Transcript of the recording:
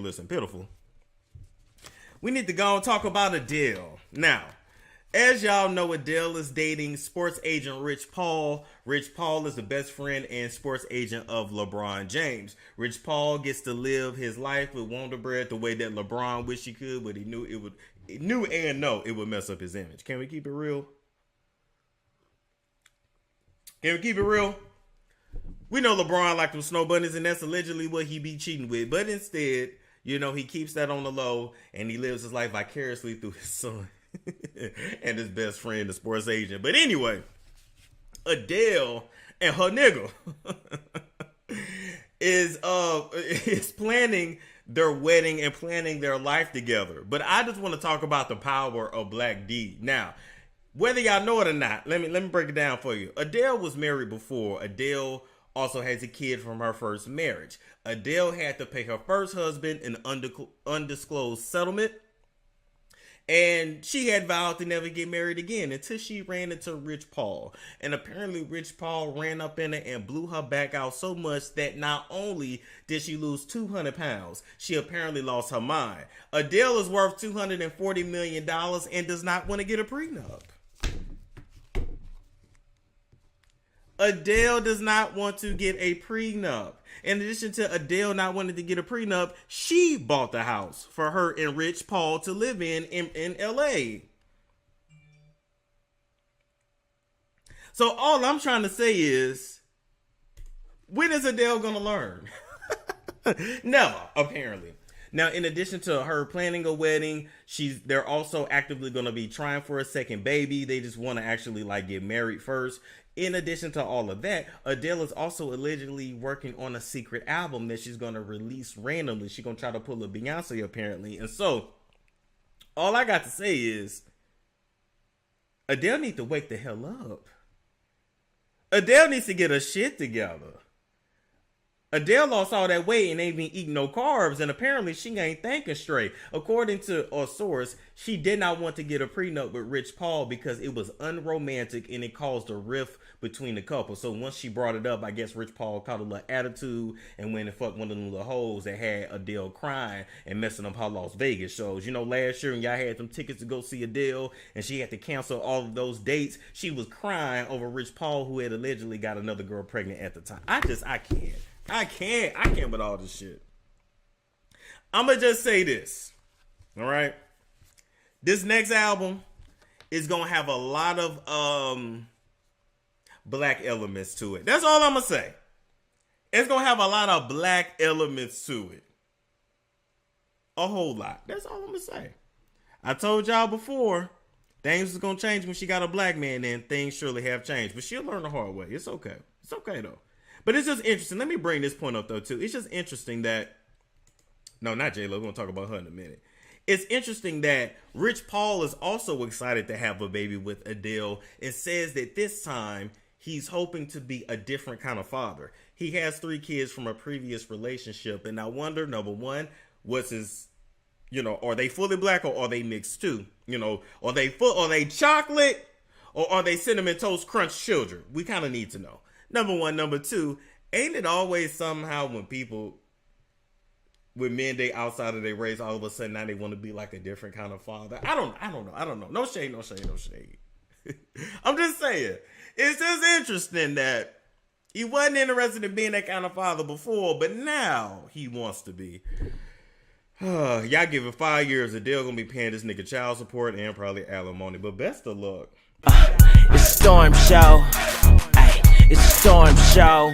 ridiculous and pitiful, we need to go and talk about Adele. Now, as y'all know, Adele is dating sports agent Rich Paul. Rich Paul is the best friend and sports agent of LeBron James. Rich Paul gets to live his life with Wonder Bread the way that LeBron wished he could, but he knew it would mess up his image. Can we keep it real? Can we keep it real? We know LeBron like them snow bunnies, and that's allegedly what he be cheating with. But instead, he keeps that on the low, and he lives his life vicariously through his son. And his best friend, the sports agent. But anyway, Adele and her nigga is planning their wedding and planning their life together. But I just want to talk about the power of Black D. Now, whether y'all know it or not, let me break it down for you. Adele was married before. Adele also has a kid from her first marriage. Adele had to pay her first husband an undisclosed settlement. And she had vowed to never get married again until she ran into Rich Paul. And apparently Rich Paul ran up in her and blew her back out so much that not only did she lose 200 pounds, she apparently lost her mind. Adele is worth $240 million and does not want to get a prenup. Adele does not want to get a prenup. In addition to Adele not wanting to get a prenup, she bought the house for her and Rich Paul to live in LA. So all I'm trying to say is, when is Adele going to learn? Never, apparently. Now, in addition to her planning a wedding, they're also actively going to be trying for a second baby. They just want to actually get married first. In addition to all of that, Adele is also allegedly working on a secret album that she's going to release randomly. She's going to try to pull a Beyonce, apparently. And so, all I got to say is, Adele needs to wake the hell up. Adele needs to get her shit together. Adele lost all that weight and ain't been eating no carbs, and apparently she ain't thinking straight. According to a source, she did not want to get a prenup with Rich Paul because it was unromantic and it caused a rift between the couple. So once she brought it up, I guess Rich Paul caught a little attitude and went and fucked one of them little hoes that had Adele crying and messing up her Las Vegas shows. Last year when y'all had them tickets to go see Adele and she had to cancel all of those dates, she was crying over Rich Paul, who had allegedly got another girl pregnant at the time. I can't with all this shit. I'm going to just say this. All right. This next album is going to have a lot of black elements to it. That's all I'm going to say. It's going to have a lot of black elements to it. A whole lot. That's all I'm going to say. I told y'all before, things is going to change when she got a black man, and things surely have changed. But she'll learn the hard way. It's okay. It's okay, though. But it's just interesting. Let me bring this point up, though, too. It's just interesting that... No, not J-Lo. We're going to talk about her in a minute. It's interesting that Rich Paul is also excited to have a baby with Adele and says that this time he's hoping to be a different kind of father. He has 3 kids from a previous relationship. And I wonder, number one, what's his... are they fully black or are they mixed too? Are they chocolate or are they Cinnamon Toast Crunch children? We kind of need to know. Number one. Number two, ain't it always somehow when men they outside of their race, all of a sudden now they want to be like a different kind of father? I don't know. No shade. I'm just saying. It's just interesting that he wasn't interested in being that kind of father before, but now he wants to be. Y'all give it 5 years, Adele gonna be paying this nigga child support and probably alimony, but best of luck. It's Storm Show. Ay, it's Storm Show.